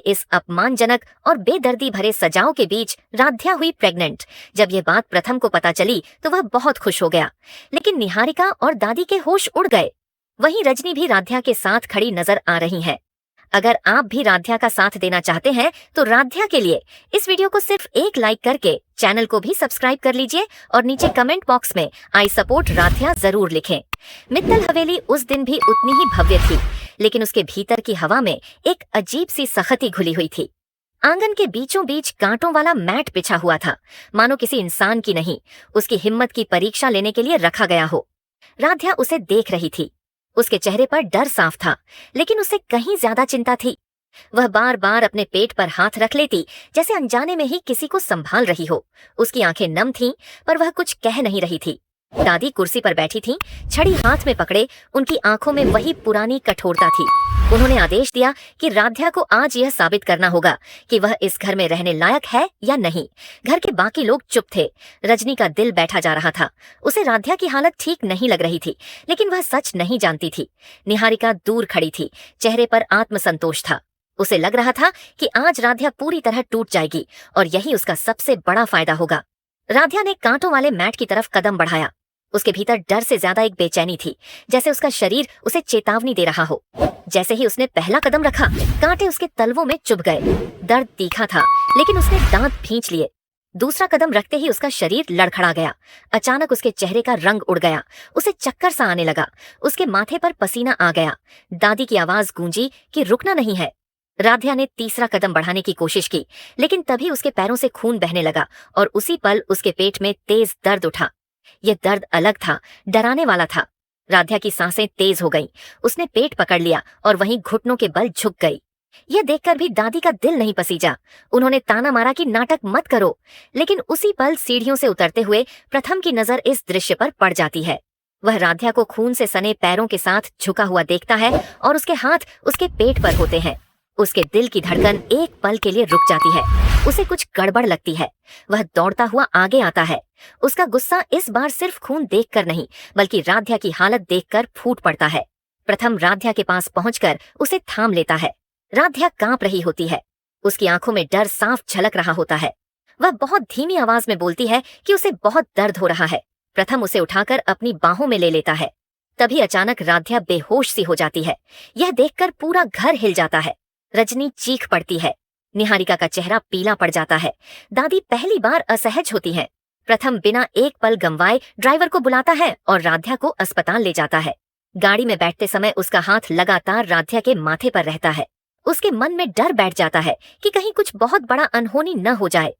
इस अपमानजनक और बेदर्दी भरे सजाओं के बीच राध्या हुई प्रेग्नेंट। जब यह बात प्रथम को पता चली तो वह बहुत खुश हो गया, लेकिन निहारिका और दादी के होश उड़ गए। वहीं रजनी भी राध्या के साथ खड़ी नजर आ रही है। अगर आप भी राध्या का साथ देना चाहते हैं तो राध्या के लिए इस वीडियो को सिर्फ एक लाइक करके चैनल को भी सब्सक्राइब कर लीजिए और नीचे कमेंट बॉक्स में आई सपोर्ट राध्या जरूर लिखें। मित्तल हवेली उस दिन भी उतनी ही भव्य थी, लेकिन उसके भीतर की हवा में एक अजीब सी सख्ती घुली हुई थी। आंगन के बीचों बीच कांटों वाला मैट बिछा हुआ था, मानो किसी इंसान की नहीं, उसकी हिम्मत की परीक्षा लेने के लिए रखा गया हो। राध्या उसे देख रही थी। उसके चेहरे पर डर साफ था, लेकिन उसे कहीं ज्यादा चिंता थी। वह बार बार अपने पेट पर हाथ रख लेती, जैसे अनजाने में ही किसी को संभाल रही हो। उसकी आंखें नम थीं, पर वह कुछ कह नहीं रही थी। दादी कुर्सी पर बैठी थीं, छड़ी हाथ में पकड़े। उनकी आंखों में वही पुरानी कठोरता थी। उन्होंने आदेश दिया कि राध्या को आज यह साबित करना होगा कि वह इस घर में रहने लायक है या नहीं। घर के बाकी लोग चुप थे। रजनी का दिल बैठा जा रहा था। उसे राध्या की हालत ठीक नहीं लग रही थी, लेकिन वह सच नहीं जानती थी। निहारिका दूर खड़ी थी, चेहरे पर आत्मसंतोष था। उसे लग रहा था कि आज राध्या पूरी तरह टूट जाएगी और यही उसका सबसे बड़ा फायदा होगा। राध्या ने कांटों वाले मैट की तरफ कदम बढ़ाया। उसके भीतर डर से ज्यादा एक बेचैनी थी, जैसे उसका शरीर उसे चेतावनी दे रहा हो। जैसे ही उसने पहला कदम रखा, कांटे उसके तलवों में चुभ गए। दर्द तीखा था, लेकिन उसने दांत भींच लिए। दूसरा कदम रखते ही उसका शरीर लड़खड़ा गया। अचानक उसके चेहरे का रंग उड़ गया। उसे चक्कर सा आने लगा। उसके माथे पर पसीना आ गया। दादी की आवाज गूंजी कि रुकना नहीं है। राध्या ने तीसरा कदम बढ़ाने की कोशिश की, लेकिन तभी उसके पैरों से खून बहने लगा और उसी पल उसके पेट में तेज दर्द उठा। यह दर्द अलग था, डराने वाला था। राध्या की सांसें तेज हो गईं। उसने पेट पकड़ लिया और वहीं घुटनों के बल झुक गई। यह देखकर भी दादी का दिल नहीं पसीजा। उन्होंने ताना मारा कि नाटक मत करो, लेकिन उसी पल सीढ़ियों से उतरते हुए प्रथम की नजर इस दृश्य पर पड़ जाती है। वह राध्या को खून से सने पैरों के साथ झुका हुआ देखता है और उसके हाथ उसके पेट पर होते हैं। उसके दिल की धड़कन एक पल के लिए रुक जाती है। उसे कुछ गड़बड़ लगती है। वह दौड़ता हुआ आगे आता है। उसका गुस्सा इस बार सिर्फ खून देखकर नहीं, बल्कि राध्या की हालत देखकर फूट पड़ता है। प्रथम राध्या के पास पहुंचकर उसे थाम लेता है। राध्या कांप रही होती है। उसकी आंखों में डर साफ झलक रहा होता है। वह बहुत धीमी आवाज में बोलती है कि उसे बहुत दर्द हो रहा है। प्रथम उसे उठाकर अपनी बाहों में ले लेता है। तभी अचानक राध्या बेहोश सी हो जाती है। यह देखकर पूरा घर हिल जाता है। रजनी चीख पड़ती है। निहारिका का चेहरा पीला पड़ जाता है। दादी पहली बार असहज होती है। प्रथम बिना एक पल गंवाए ड्राइवर को बुलाता है और राध्या को अस्पताल ले जाता है। गाड़ी में बैठते समय उसका हाथ लगातार राध्या के माथे पर रहता है। उसके मन में डर बैठ जाता है कि कहीं कुछ बहुत बड़ा अनहोनी न हो जाए।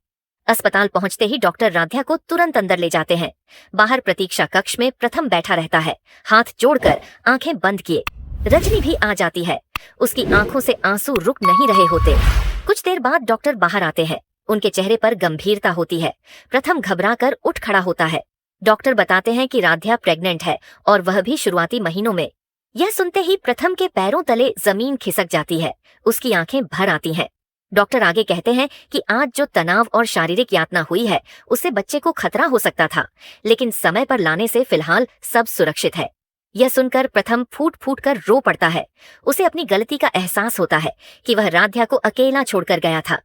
अस्पताल पहुंचते ही डॉक्टर राध्या को तुरंत अंदर ले जाते हैं। बाहर प्रतीक्षा कक्ष में प्रथम बैठा रहता है, हाथ जोड़कर आंखें बंद किए। रजनी भी आ जाती है। उसकी आंखों से आंसू रुक नहीं रहे होते। कुछ देर बाद डॉक्टर बाहर आते हैं। उनके चेहरे पर गंभीरता होती है। प्रथम घबराकर उठ खड़ा होता है। डॉक्टर बताते हैं कि राध्या प्रेग्नेंट है और वह भी शुरुआती महीनों में। यह सुनते ही प्रथम के पैरों तले जमीन खिसक जाती है। उसकी आंखें भर आती हैं। डॉक्टर आगे कहते हैं कि आज जो तनाव और शारीरिक यातना हुई है, उससे बच्चे को खतरा हो सकता था, लेकिन समय पर लाने से फिलहाल सब सुरक्षित है। यह सुनकर प्रथम फूट फूट कर रो पड़ता है। उसे अपनी गलती का एहसास होता है कि वह राध्या को अकेला छोड़कर गया था।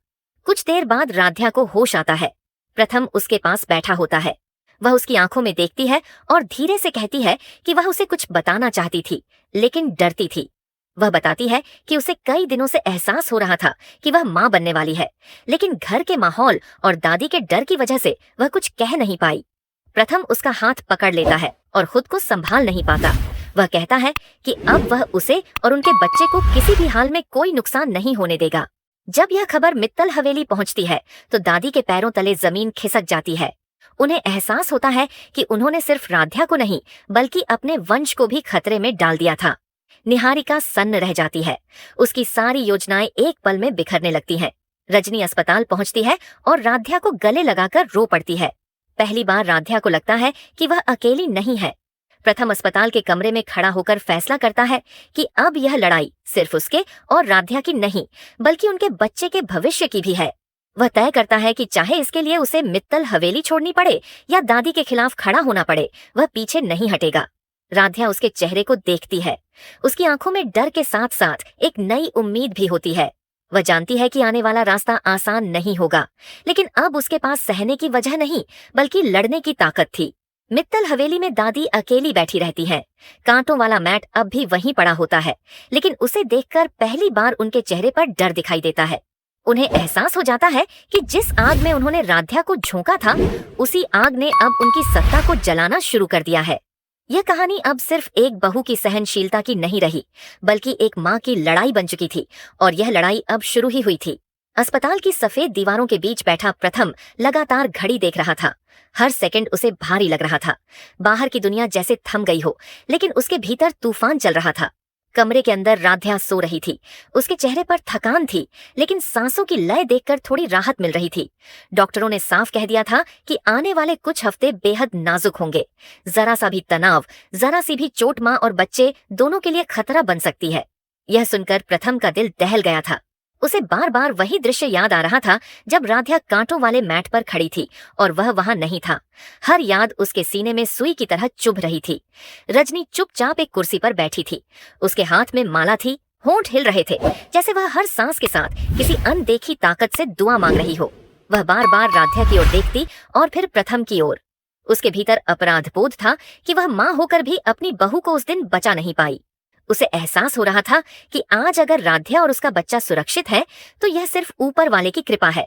कुछ देर बाद राध्या को होश आता है। प्रथम उसके पास बैठा होता है। वह उसकी आंखों में देखती है और धीरे से कहती है कि वह उसे कुछ बताना चाहती थी, लेकिन डरती थी। वह बताती है कि उसे कई दिनों से एहसास हो रहा था कि वह मां बनने वाली है, लेकिन घर के माहौल और दादी के डर की वजह से वह कुछ कह नहीं पाई। प्रथम उसका हाथ पकड़ लेता है और खुद को संभाल नहीं पाता। वह कहता है कि अब वह उसे और उनके बच्चे को किसी भी हाल में कोई नुकसान नहीं होने देगा। जब यह खबर मित्तल हवेली पहुंचती है तो दादी के पैरों तले जमीन खिसक जाती है। उन्हें एहसास होता है कि उन्होंने सिर्फ राध्या को नहीं, बल्कि अपने वंश को भी खतरे में डाल दिया था। निहारिका सन्न रह जाती है। उसकी सारी योजनाएं एक पल में बिखरने लगती हैं। रजनी अस्पताल पहुंचती है और राध्या को गले लगाकर रो पड़ती है। पहली बार राध्या को लगता है कि वह अकेली नहीं है। प्रथम अस्पताल के कमरे में खड़ा होकर फैसला करता है कि अब यह लड़ाई सिर्फ उसके और राध्या की नहीं, बल्कि उनके बच्चे के भविष्य की भी है। वह तय करता है कि चाहे इसके लिए उसे मित्तल हवेली छोड़नी पड़े या दादी के खिलाफ खड़ा होना पड़े, वह पीछे नहीं हटेगा। राध्या उसके चेहरे को देखती है। उसकी आंखों में डर के साथ साथ एक नई उम्मीद भी होती है। वह जानती है कि आने वाला रास्ता आसान नहीं होगा, लेकिन अब उसके पास सहने की वजह नहीं बल्कि लड़ने की ताकत थी। मित्तल हवेली में दादी अकेली बैठी रहती है। कांटों वाला मैट अब भी वहीं पड़ा होता है, लेकिन उसे देखकर पहली बार उनके चेहरे पर डर दिखाई देता है। उन्हें एहसास हो जाता है कि जिस आग में उन्होंने राध्या को झोंका था, उसी आग ने अब उनकी सत्ता को जलाना शुरू कर दिया है। यह कहानी अब सिर्फ एक बहू की सहनशीलता की नहीं रही, बल्कि एक माँ की लड़ाई बन चुकी थी, और यह लड़ाई अब शुरू ही हुई थी। अस्पताल की सफेद दीवारों के बीच बैठा प्रथम लगातार घड़ी देख रहा था। हर सेकंड उसे भारी लग रहा था। बाहर की दुनिया जैसे थम गई हो, लेकिन उसके भीतर तूफान चल रहा था। कमरे के अंदर राध्या सो रही थी। उसके चेहरे पर थकान थी, लेकिन सांसों की लय देखकर थोड़ी राहत मिल रही थी। डॉक्टरों ने साफ कह दिया था कि आने वाले कुछ हफ्ते बेहद नाजुक होंगे। जरा सा भी तनाव, जरा सी भी चोट माँ और बच्चे दोनों के लिए खतरा बन सकती है। यह सुनकर प्रथम का दिल दहल गया था। उसे बार बार वही दृश्य याद आ रहा था जब राध्या कांटों वाले मैट पर खड़ी थी और वह वहां नहीं था। हर याद उसके सीने में सुई की तरह चुभ रही थी। रजनी चुपचाप एक कुर्सी पर बैठी थी। उसके हाथ में माला थी, होंठ हिल रहे थे, जैसे वह हर सांस के साथ किसी अनदेखी ताकत से दुआ मांग रही हो। वह बार बार राध्या की ओर देखती और फिर प्रथम की ओर। उसके भीतर अपराध बोध था कि वह माँ होकर भी अपनी बहू को उस दिन बचा नहीं पाई। उसे एहसास हो रहा था कि आज अगर राध्या और उसका बच्चा सुरक्षित है, तो यह सिर्फ ऊपर वाले की कृपा है।